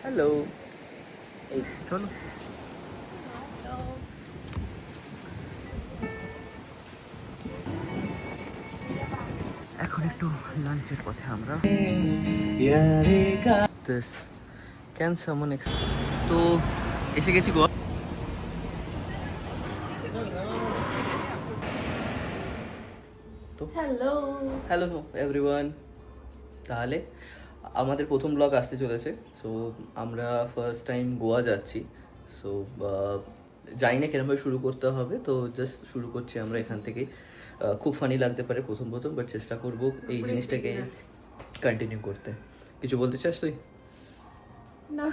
Hello, এই চলো। এখন একটু লাঞ্চের পথে আমরা। This can someone তো এসে গেছি গোয়া। তো হ্যালো হ্যালো এভরিওয়ান। তাহলে আমাদের প্রথম ব্লগ আসতে চলেছে। সো আমরা ফার্স্ট টাইম গোয়া যাচ্ছি। সো জানি না কিরমভাবে শুরু করতে হবে, তো জাস্ট শুরু করছি আমরা এখান থেকে। খুব ফানি লাগতে পারে প্রথম বাট চেষ্টা করব এই জিনিসটাকে কন্টিনিউ করতে। কিছু বলতে চাস তুই? না,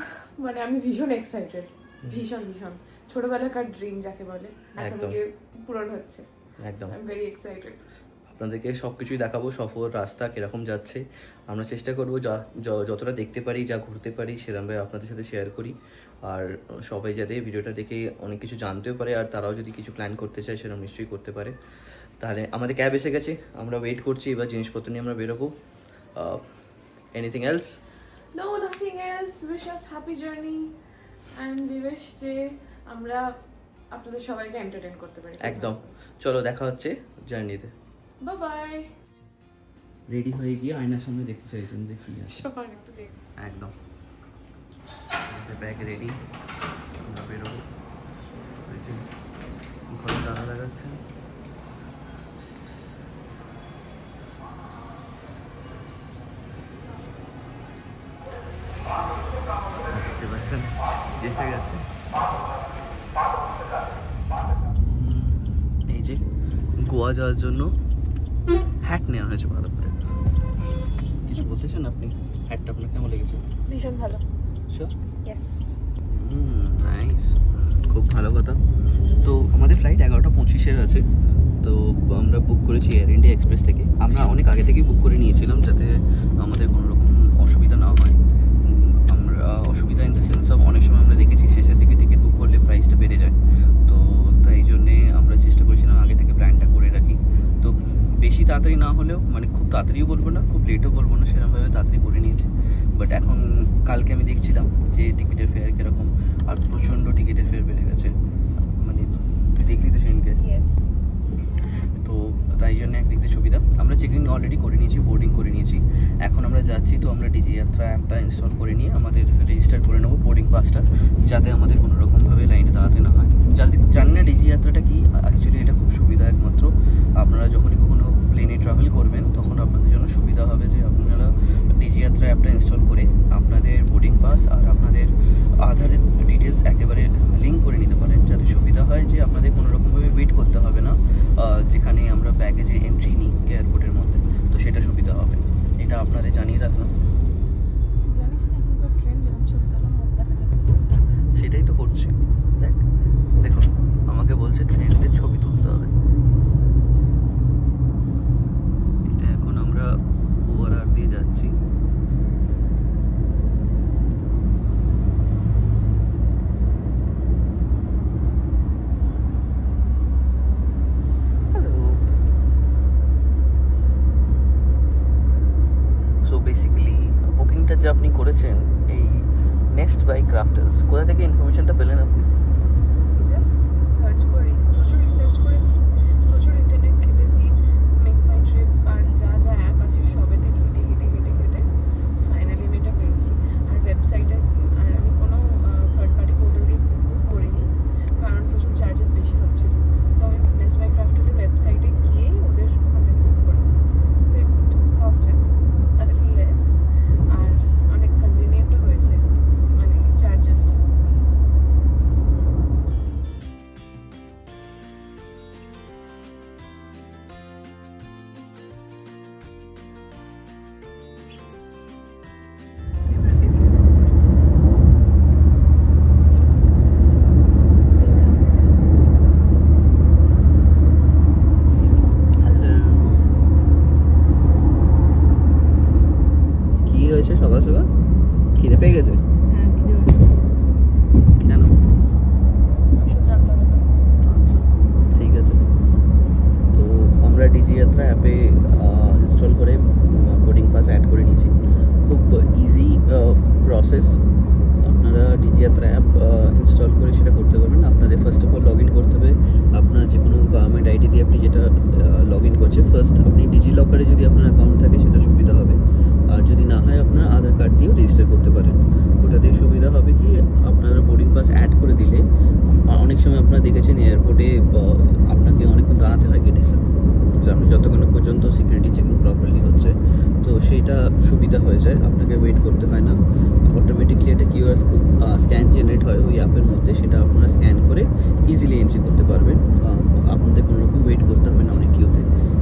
মানে আমি ভীষণ এক্সাইটেড, ভীষণ ছোটবেলাকার ড্রিম যাকে বলে এখন একদম। গিয়ে পূরণ হচ্ছে। একদম, আই এম ভেরি এক্সাইটেড। আপনাদেরকে সব কিছুই দেখাবো, সফর রাস্তা কীরকম যাচ্ছে। আমরা চেষ্টা করবো যতটা দেখতে পারি, যা ঘুরতে পারি সেরকমভাবে আপনাদের সাথে শেয়ার করি। আর সবাই যাতে ভিডিওটা দেখে অনেক কিছু জানতেও পারে, আর তারাও যদি কিছু প্ল্যান করতে চায় সেরকম নিশ্চয়ই করতে পারে। তাহলে আমাদের ক্যাব এসে গেছে, আমরা ওয়েট করছি, এবার জিনিসপত্র নিয়ে আমরা বেরোবো। Anything else? No, nothing else. Wish us happy journey and we wish যে আমরা আপনাদের সবাইকে এন্টারটেইন করতে পারি। একদম, চলো দেখা হচ্ছে জার্নিতে। Bye bye. রেডি হয়ে গিয়ে আয়নার সামনে দেখতে চাইছেন যে কী আছে। সবাই একটু দেখ। একদম, ব্যাগ রেডি, আমরা বেরোবো। ঘরে তালা লাগাচ্ছে। দেখতে পাচ্ছেন এসে গেছে। এই যে গোয়া যাওয়ার জন্য হ্যাট নেওয়া হয়েছে ভালো করে। কিছু বলতেছেন আপনি? হ্যাটটা আপনার কেমন লেগেছে? ভীষণ ভালো। শিওর? ইয়েস। নাইস, খুব ভালো কথা। তো আমাদের ফ্লাইট 11:25 আছে। তো আমরা বুক করেছি এয়ার ইন্ডিয়া এক্সপ্রেস থেকে। আমরা অনেক আগে থেকেই বুক করে নিয়েছিলাম যাতে আমাদের কোনো রকম অসুবিধা না হয়। আমরা অসুবিধা ইন দ্য সেন্স অফ অনেক সময় আমরা দেখেছি শেষের দিকে টিকিট বুক করলে প্রাইসটা বেড়ে যায়। তো তাই জন্যে আমরা চেষ্টা করেছিলাম আগে থেকে প্ল্যানটা করে রাখি। তো বেশি তাড়াতাড়ি না হলেও, মানে খুব তাড়াতাড়িও বলবো না, খুব লেটও বলবো না, সেরকমভাবে তাড়াতাড়ি করে নিয়েছি। বাট এখন কালকে আমি দেখছিলাম যে টিকিটের ফেয়ার কীরকম, আর প্রচণ্ড টিকিটের ফেয়ার বেড়ে গেছে। মানে তুই দেখলি তো সেদিনকে। ইয়েস। তো তাই জন্য একদিক দিয়ে সুবিধা, আমরা চেকিং অলরেডি করে নিয়েছি, বোর্ডিং করে নিয়েছি। এখন আমরা যাচ্ছি, তো আমরা ডিজি যাত্রা অ্যাপটা ইনস্টল করে নিয়ে আমাদের রেজিস্টার করে নেবো বোর্ডিং পাসটা, যাতে আমাদের কোনো রকমভাবে লাইনে দাঁড়াতে না হয়। জানি না ডিজি যাত্রাটা কি, অ্যাকচুয়ালি এটা খুব সুবিধা। একমাত্র আপনারা যখনই কখনো প্লেনে ট্রাভেল করবেন তখন আপনাদের জন্য সুবিধা হবে যে আপনারা ডিজি যাত্রা অ্যাপটা ইনস্টল করে আপনাদের বোর্ডিং পাস আর আপনাদের আধারের ডিটেলস একেবারে লিঙ্ক করে নিতে পারেন, যাতে সুবিধা হয় যে আপনাদের কোনো রকমভাবে ওয়েট করতে হবে না যেখানে আমরা ব্যাগেজে এন্ট্রি নিই এয়ারপোর্টের মধ্যে। তো সেটা সুবিধা হবে, এটা আপনাদের জানিয়ে রাখলাম। জানিস না এখনকার ট্রেন্ড যেরকম ছবি তোলার মুখ দেখা যাবে। সেটাই তো করছি। দেখো আমাকে বলছে ট্রেন্ডের ছবি তুলতে হবে। এটা এখন আমরা ওভারআর দিয়ে যাচ্ছি। সো বেসিক্যালি বুকিংটা যে আপনি করেছেন এই নেক্সট বাই ক্রাফটার্স, কোথা থেকে ইনফরমেশনটা পেলেন আপনি? জাস্ট সার্চ করি, প্রচুর রিসার্চ করেছি, প্রচুর ইন্টারনেট ঘেটেছি, মেক মাই ট্রিপ আর যা যা অ্যাপ আছে সবেতে ঘেটে ফাইনালি আমি এটা পেয়েছি। আর ওয়েবসাইটে, আর আমি কোনো থার্ড পার্টি পোর্টাল দিয়ে বুক করিনি, কারণ প্রচুর চার্জেস বেশি হচ্ছিল। তো আমি নেক্সট বাই ক্রাফটের ওয়েবসাইটে গিয়েই ওদের ওখান থেকে বুক করেছি। তো ইট কস্টেড আ লিটল লেস, আর অনেক কনভিনিয়েন্টও হয়েছে, মানে চার্জেসটা। কি হয়েছে সকাল সকাল? খিদে পেয়ে গেছে? হ্যাঁ, খিদে পেয়েছে। কেন? ওইসব জানতে হবে না। আচ্ছা, ঠিক আছে। তো আমরা ডিজি যাত্রা অ্যাপে ইনস্টল করে বোর্ডিং পাস অ্যাড করে নিয়েছি। খুব ইজি প্রসেস, যাত্রা অ্যাপ ইনস্টল করে সেটা করতে পারবেন। আপনাদের first of all log in করতে হবে আপনার যে কোনো গভর্নমেন্ট আইডি দিয়ে আপনি যেটা লগ ইন করছে। ফার্স্ট আপনি ডিজি লকারে যদি আপনার অ্যাকাউন্ট থাকে সেটা সুবিধা হবে, আর যদি না হয় আপনার আধার কার্ড দিয়েও রেজিস্টার করতে পারেন। ওটা দিয়ে সুবিধা হবে কি, আপনারা বোর্ডিং পাস অ্যাড করে দিলে অনেক সময় আপনারা দেখেছেন এয়ারপোর্টে আপনাকে অনেকক্ষণ দাঁড়াতে হয় গেটে আপনি যতক্ষণ পর্যন্ত সিকিউরিটি চেকিং প্রপারলি হচ্ছে, তো সেইটা সুবিধা হয়ে যায়, আপনাকে ওয়েট করতে হয় না। অটোমেটিকলি একটা কিউআর স্ক্যান জেনারেট হয় ওই অ্যাপের মধ্যে, সেটা আপনারা স্ক্যান করে ইজিলি এন্ট্রি করতে পারবেন। আপনাদের কোনো রকম ওয়েট করতে হবে না অনেক কিউতে।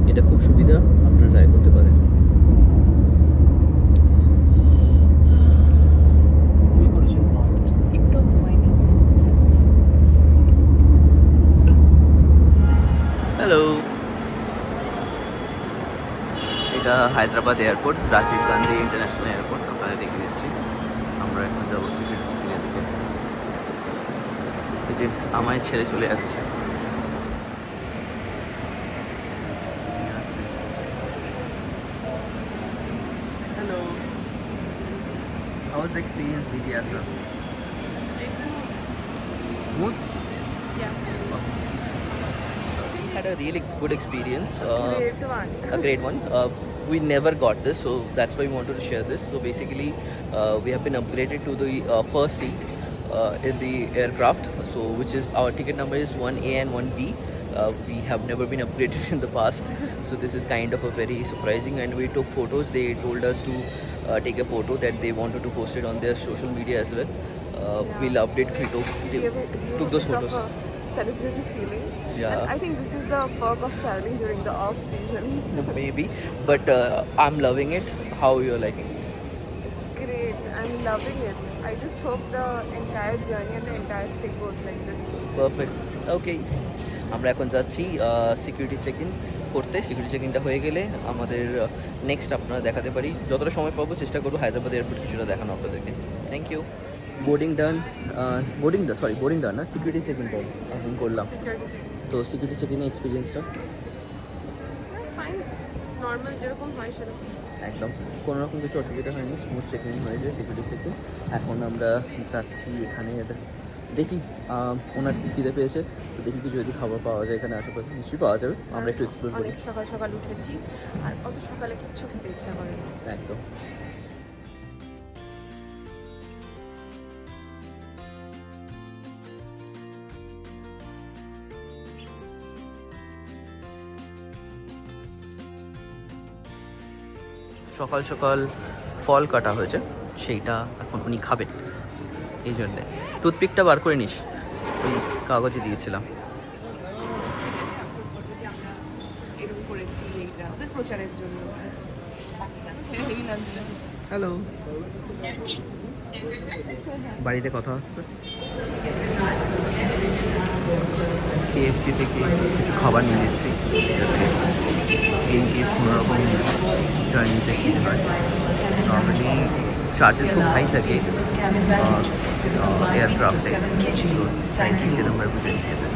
এটা খুব সুবিধা, আপনারা ট্রাই করতে পারেন। একটু হয়নি। হ্যালো, এটা Hyderabad airport, Rajiv Gandhi international airport. আপনারা দেখে দিচ্ছি, আমরা এখন যাবো সিকিউরিটি চেকিংয়ের দিকে। এই যে আমায় ছেড়ে চলে যাচ্ছে। Hello, how was the experience Digi Yatra? Smooth? Had a really good experience. Great one. A great one. We never got this, so that's why we wanted to share this. So basically, we have been upgraded to the first seat in the aircraft. So which is our ticket number is 1A and 1B. We have never been upgraded in the past, so this is kind of a very surprising. And we took photos. They told us to take a photo that they wanted to post it on their social media as well. We loved it. We took those photos. Celebrity feeling. Yeah. And I think this is the perk of traveling during the off seasons. Maybe, but I'm loving it. How you're liking it? It's great. I'm loving it. I just hope the entire journey and the entire stay goes like this. Perfect, okay. আমরা এখন যাচ্ছি security check in করতে। Security check ইনটা হয়ে গেলে আমাদের next আপনারা দেখাতে পারি, যতটা সময় পাবো চেষ্টা করবো হায়দ্রাবাদ এয়ারপোর্ট কিছুটা দেখানো আপনাদেরকে। Thank you. বোর্ডিং ডান না, সিকিউরিটি চেক ইনটা এখন করলাম। Security check. তো সিকিউরিটি চেক ইনের এক্সপিরিয়েন্সটা Fine. Normal যেরকম হয় সেরকম। একদম কোনো রকম কিছু অসুবিধা হয়নি, স্মুথ চেক ইন হয়েছে সিকিউরিটি চেক ইন। এখন আমরা যাচ্ছি এখানে, দেখি ওনার কি খিদে পেয়েছে, তো দেখি কিছু যদি খাবার পাওয়া যায় এখানে আশেপাশে, নিশ্চয়ই পাওয়া যাবে। আমরা একটু এক্সপ্লোর করি। অনেক সকাল সকাল উঠেছি আর অত সকালে কিচ্ছু খেতে ইচ্ছা করে না। একদম। সকাল সকাল ফল কাটা হয়েছে, সেইটা এখন উনি খাবেন, এই জন্যে। টুথপিকটা বার করে নিস, ওই কাগজে দিয়েছিলাম। এরকম করেছি এইটা ওদের প্রচারের জন্য। হ্যালো, বাড়িতে কথা হচ্ছে। KFC থেকে কিছু খাবার নিয়ে নিচ্ছি, ইন কেস কোনো রকম জার্নিতে খেতে হয়। নর্মালি চার্জেস খুব হাই থাকে এয়ারক্রাফটে, তো চাইছি সেরকম রিপ্রেজেন্ট খেতে।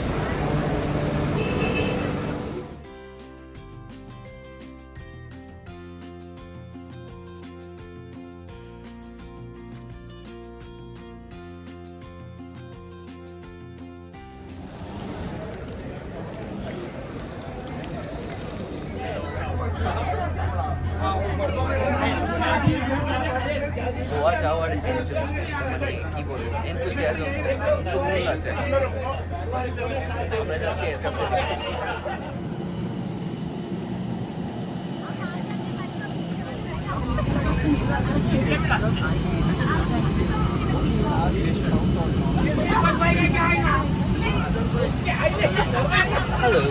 গোয়া যাওয়ার মানে কী বলবো, এনথুজিয়াজম তুমুল আছে। আমরা যাচ্ছি এয়ারক্রাফটে। Hello,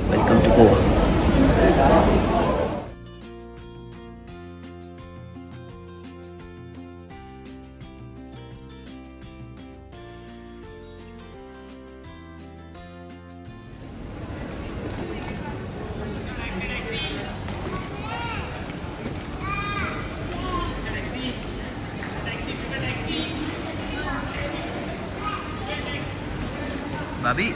welcome to Goa. ভাবি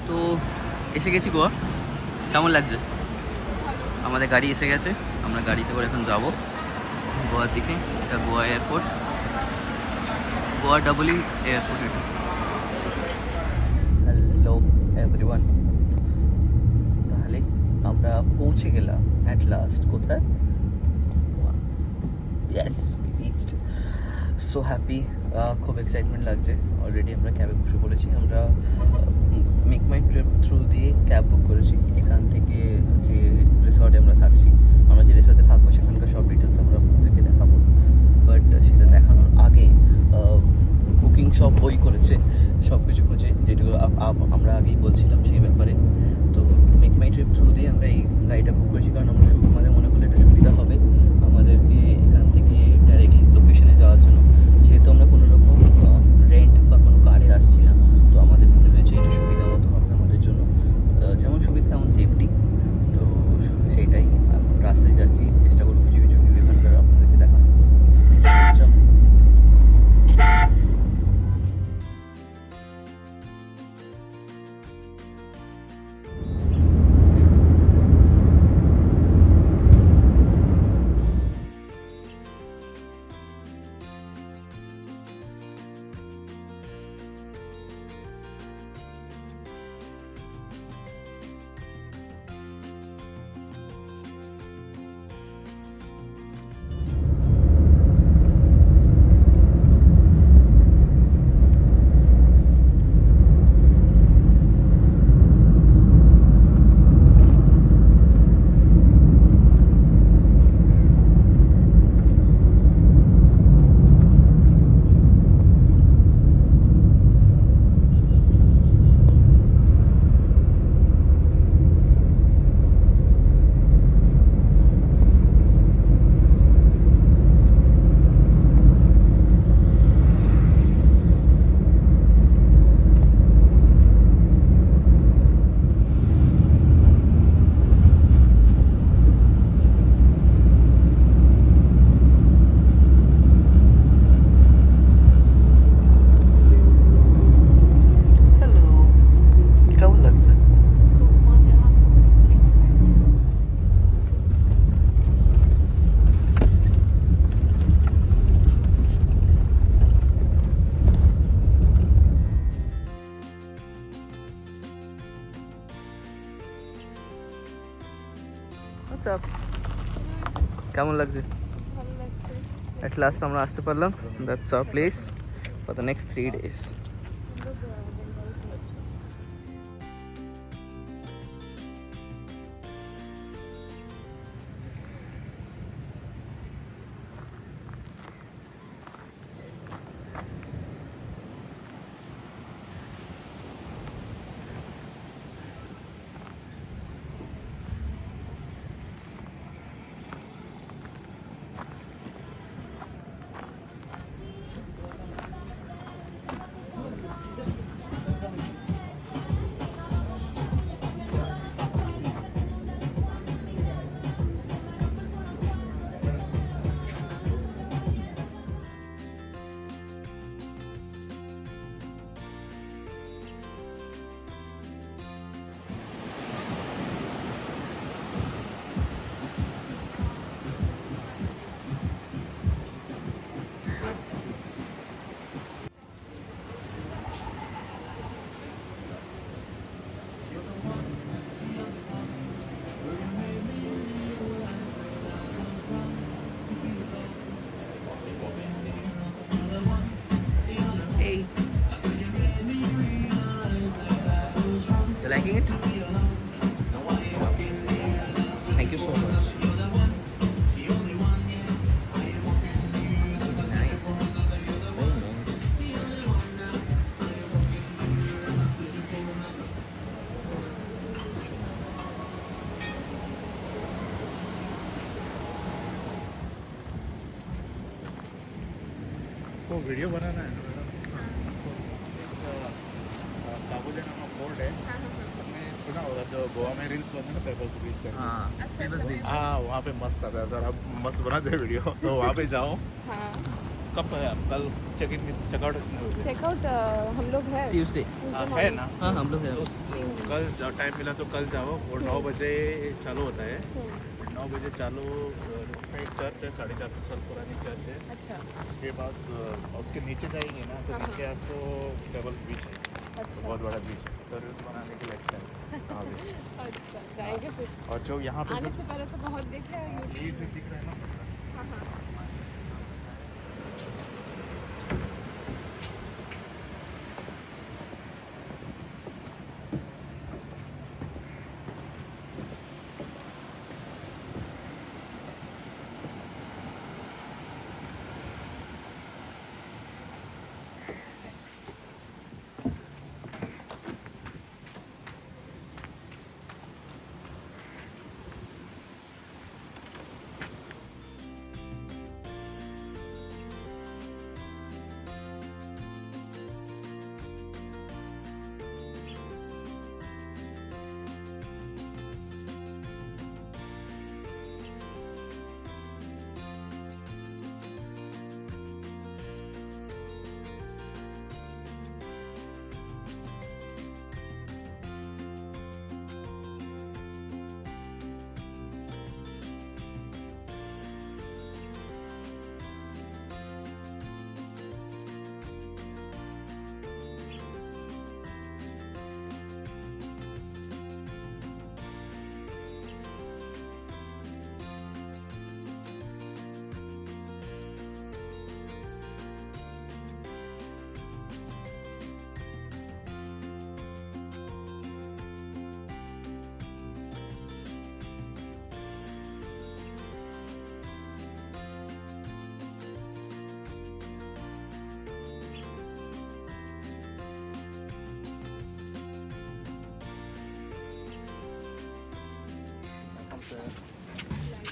তো এসে গেছি গোয়া, কেমন লাগছে? আমাদের গাড়ি এসে গেছে, আমরা গাড়িতে করে এখন যাব গোয়ার দিকে। এটা গোয়া এয়ারপোর্ট, গোয়া ডাবলি এয়ারপোর্ট এটা। হ্যালো এভরিওয়ান, তাহলে আমরা পৌঁছে গেলাম অ্যাট লাস্ট। কোথায়? Yes, we reached. So happy, খুব এক্সাইটমেন্ট লাগছে। অলরেডি আমরা ক্যাবে বসে পড়েছি। আমরা মেক মাই ট্রিপ থ্রু দিয়ে ক্যাব বুক করেছি। এখান থেকে যে রিসর্টে আমরা থাকছি, আমরা যে রিসর্টে থাকবো সেখানকার সব ডিটেলস আমরা আপনাদেরকে দেখাবো। বাট সেটা দেখানোর আগে বুকিং সব বই করেছে সব কিছু খুঁজে, যেটুকু আমরা আগেই বলছিলাম সেই ব্যাপারে। তো মেক মাই ট্রিপ থ্রু দিয়ে আমরা এই গাড়িটা বুক করেছি, কারণ আমরা আমাদের মনে করলে এটা সুবিধা হবে আমাদেরকে এখান থেকে ডাইরেক্টলি লোকেশনে যাওয়ার জন্য। যেহেতু আমরা কোনো রকম রেন্ট বা কোনো কারে আসছি না, তো আমাদের মনে হয়েছে এটা সুবিধা মতো হবে আমাদের জন্য। যেমন সুবিধা তেমন সেফটি। তো সেইটাই এখন রাস্তায় যাচ্ছি, চেষ্টা করবো কিছু কিছু ভিউ এখানকার আপনাদেরকে দেখানো। চল। আচ্ছা, কেমন লাগছে? ভালো লাগছে। অ্যাট লাস্ট আমরা আসতে পারলাম। That's our place for the next 3 days. Hey. You liking it? Thank you so much. Nice. Very nice. वो वीडियो बनाना है ना मैडम। बाबू देना फोर्ट है, जो गोवा में रील्स बनते हैं ना पेपर्स बीच करके हाँ अच्छा, फेमस अच्छा, बीच हाँ वहाँ पे मस्त आता है सर आप मस्त बनाते हैं वीडियो तो वहाँ पे जाओ हाँ कब है आप कल चेकआउट कितने बजे चेकआउट हम लोग है ट्यूसडे है ना हाँ हम लोग हैं तो कल टाइम मिला तो कल जाओ वो 9 बजे चालू होता है 9 बजे चालू उसमें एक चर्च है 450 साल पुरानी चर्च है अच्छा उसके बाद उसके नीचे जाएंगे ना तो हाँ, नीचे आपको डबल बीच है अच्छा बहुत बड़ा बीच तो रील्स बनाने के लिए अच्छा है वहाँ पे अच्छा जाएंगे फिर और जो यहाँ पे आने जो से पहले तो बहुत देखे हैं ये यूट्यूब जो दिख रहा है ना हाँ हाँ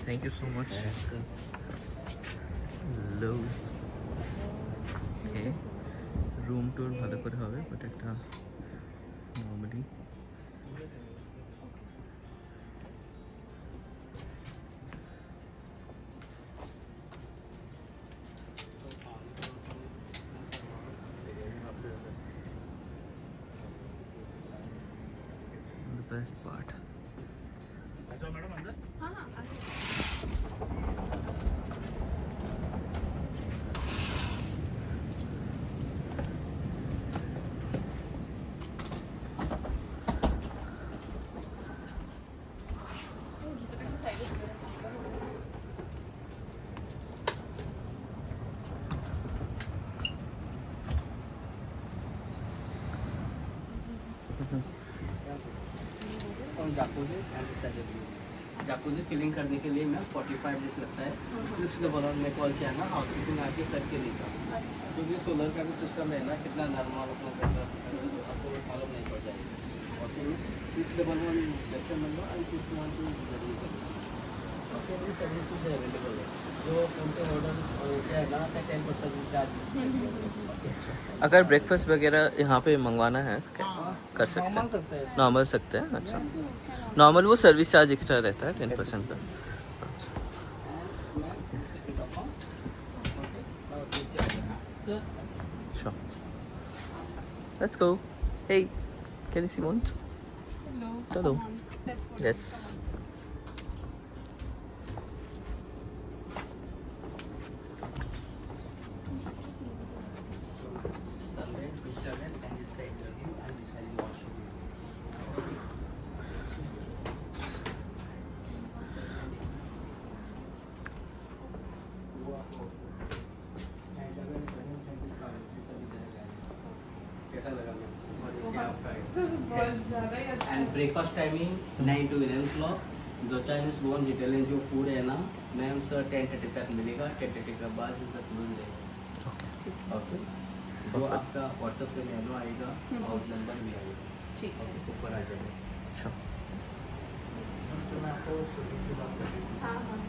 thank you so much hello okay room tour ভালো করে হবে বাট একটা নর্মালি the best part अच्छा मैडम अंदर हाँ हाँ आगे জুতোটাকে সাইডে তুলে রাখতে হবে जाकूजी फिलिंग करने के लिए मैम 45 डेज लगता है 6 डबल वन में कॉल किया ना हाउस कीपिंग आके करके देगा अच्छा क्योंकि सोलर का भी सिस्टम है ना कितना नॉर्मल उतना करता आपको मालूम नहीं पड़ जाएगा और फिर 611 reception number and 612 delivery service आपके लिए सर्विसेज अवेलेबल है जो उनसे ऑर्डर क्या है ना 10% चार्ज अगर ब्रेकफास्ट वगैरह यहाँ पे मंगवाना है कर सकते हैं नॉर्मल सकते हैं अच्छा नॉर्मल वो सर्विस चार्ज एक्स्ट्रा रहता है 10% का Sure. Let's go. Hey, can you see once? Hello. Chalo. Come on. Let's go. Yes. Sunday, fish garden, and this side the view, and this side is washroom. कैसा लगा मैं? बहुत अच्छा आपका है। बहुत ज़्यादा ही अच्छा and breakfast timing 9 to 11 o'clock जो चाइनीज बोन्स इटालियन जो फूड है ना मैम सर 10:30 तक मिलेगा 10:30 के बाद इसका तुरंत देगा ठीक है ओके जो आपका व्हाट्सएप से मेनू आएगा और नंबर भी आएगा ठीक है ओके ऊपर आ जाएगा श्योर तो मैं आपको शूटिंग की बात कर हाँ हाँ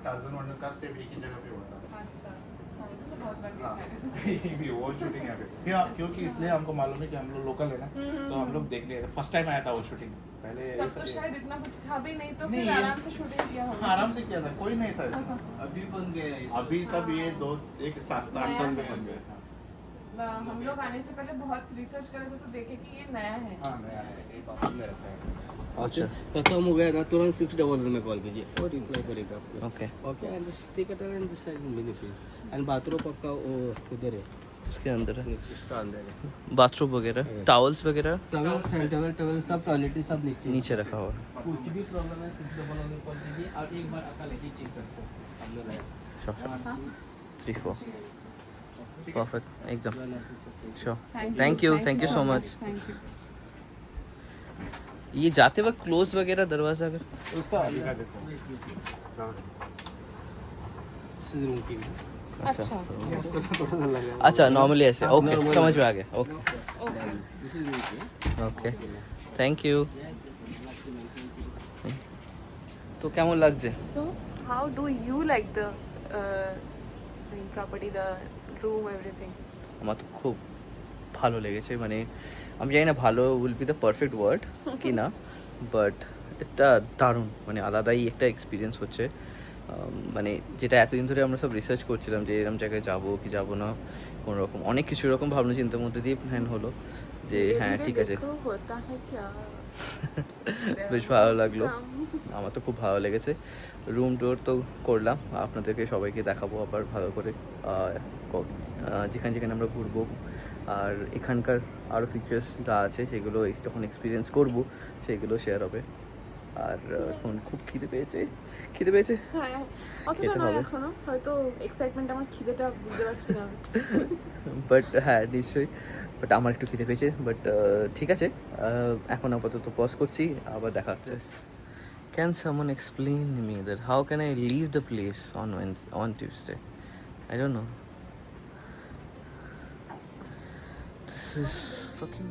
टार्जन वंडर का सेम एक ही जगह पे हुआ था अच्छा हाँ, इसमें बहुत बार हाँ देखा है। ये भी वो शूटिंग यहाँ पे क्योंकि इसलिए हमको मालूम है कि हम लोग लोकल है ना तो हम लोग देख लिए फर्स्ट टाइम आया था वो शूटिंग पहले ये तब सब तो शायद इतना कुछ था भी नहीं, तो नहीं, फिर ये- आराम से शूटिंग किया हाँ, होगा। आराम से किया था कोई नहीं था इसमें। अभी बन गया है अभी सब ये 7-8 साल में नया बन गए हाँ। हम लोग आने से पहले बहुत रिसर्च करे थे तो देखे कि ये नया है। हाँ नया है ये बाथरूम में रखा है अच्छा खत्म हो गया ना तुरंत 600 में कॉल कीजिए और रिप्लाई करेगा आपको okay okay and just take it and this side mini fridge and bathroom आपका वो इधर है उसके अंदर है इसका अंदर है बाथरूम वगैरह टॉवल्स वगैरह टॉवल सब टॉयलेट सब नीचे नीचे रखा हुआ है कुछ भी प्रॉब्लम है 600 में कॉल कीजिए और एक बार अकेले ही चेक कर सकते हम लोग आए Sure. 3-4 परफेक्ट एकदम sure Thank thank you so much thank you. ये जाते वक्त क्लोज वगैरह दरवाजा अगर उसका दिखा देता हूँ रूम की अच्छा अच्छा नॉर्मली ऐसे ओके Normal. समझ में आ गया okay okay this is room की ओके थैंक यू তো কেমন লাগছে So, how do you like the property, the room, everything? আমার তো খুব ভালো লেগেছে মানে আমি জানি না ভালো will be the perfect word কি না বাট এটা দারুণ মানে আলাদাই একটা এক্সপিরিয়েন্স হচ্ছে মানে যেটা এতদিন ধরে আমরা সব রিসার্চ করছিলাম যে এরকম জায়গায় যাবো কি যাবো না কোনো রকম অনেক কিছু এরকম ভাবনা চিন্তার মধ্যে দিয়ে প্ল্যান হলো যে হ্যাঁ ঠিক আছে देखो होता है क्या? বেশ ভালো লাগলো আমার তো খুব ভালো লেগেছে রুম টুর তো করলাম আপনাদেরকে সবাইকে দেখাবো আবার ভালো করে যেখানে যেখানে আমরা ঘুরবো আর এখানকার আরও ফিচার্স যা আছে সেগুলো যখন এক্সপিরিয়েন্স করব সেগুলো শেয়ার হবে আর এখন খুব খিদে পেয়েছে হ্যাঁ অতটা খেতে নয় হবে। এখনো, হয়তো এক্সাইটমেন্ট আমার খিদেটা বুঝতে পারছি না আমি। বাট হ্যাঁ নিশ্চয়ই বাট আমার একটু খিদে পেয়েছে বাট ঠিক আছে এখন আপাতত পজ করছি আবার দেখা হচ্ছে can someone explain me that how can I leave the place on Tuesday I don't know this is fucking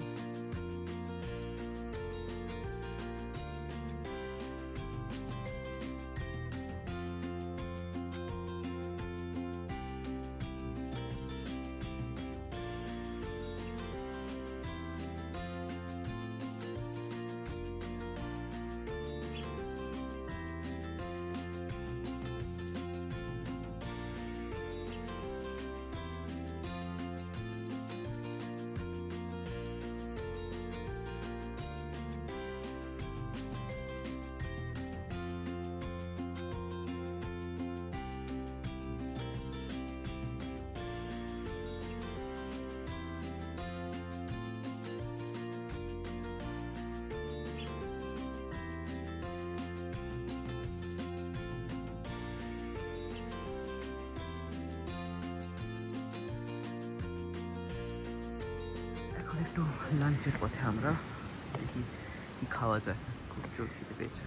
এখন একটু লাঞ্চের পথে আমরা দেখি কি খাওয়া যায় খুব জোর খেতে পেয়েছে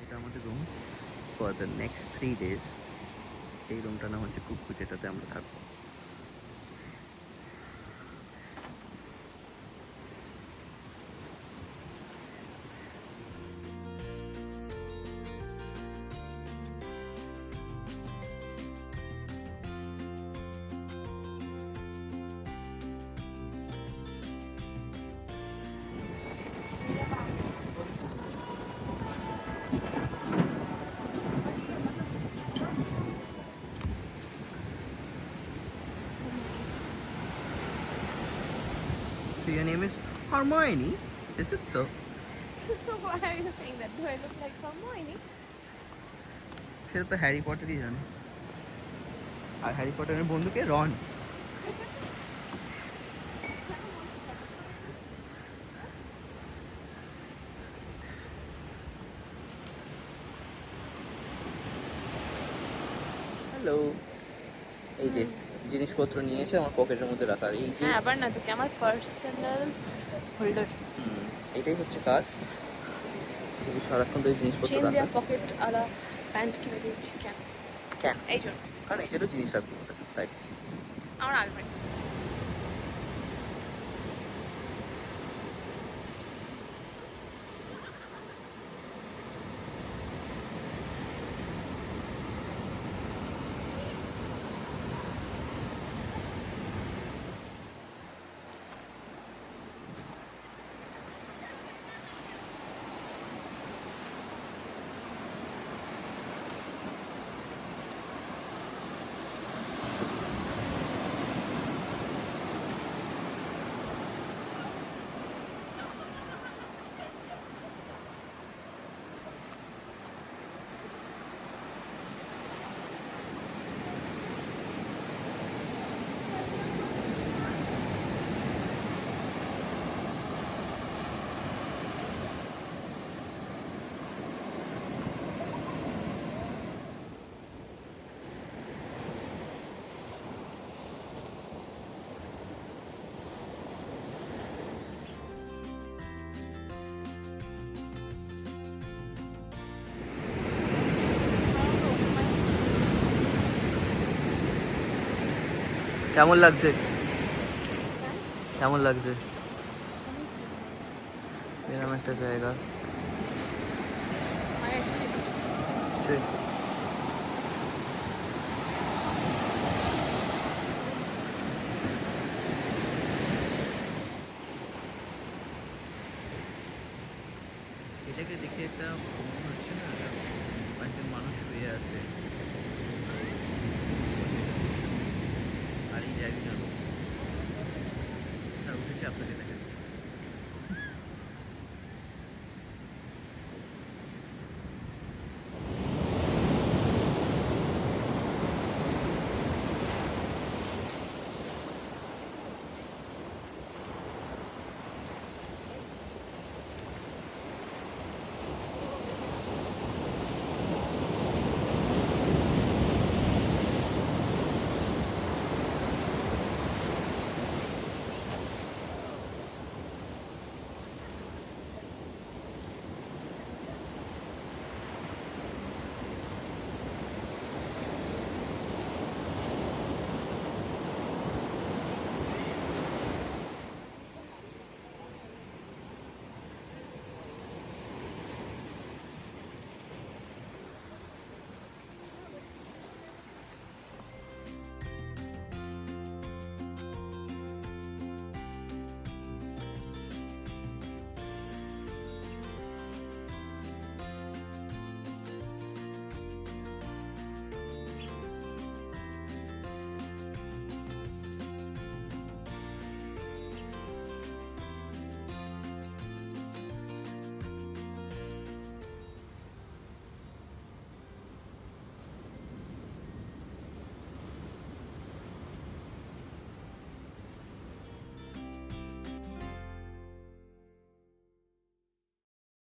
এটা আমাদের room for the next 3 days এই রুমটা নাম হচ্ছে কুকু যেটাতে আমরা থাকবো So your name is Hermione? Is it so? Why are you saying that? Do I look like Hermione? সেটা তো হ্যারি পটারই জানে আর হ্যারি পটারের বন্ধুকে রন হ্যালো এই যে জিনিসপত্র নিয়ে এসে আমার পকেটের মধ্যে রাখার এই যে হ্যাঁ আবার না তোকে আমার পার্সোনাল হোল্ডার এটাই হচ্ছে কাজ শুধু সারাক্ষণ তো এই জিনিসপত্র চেন দেওয়া রাখা পকেট আলা প্যান্ট কিনে দিয়েছি কেন? কেন এই জন্য কারণ এই জন্য জিনিস রাখবো তাই আমার আলমারি কেমন লাগছে? কেমন লাগছে এরকম একটা জায়গা? মায়ের নিশ্চয়ই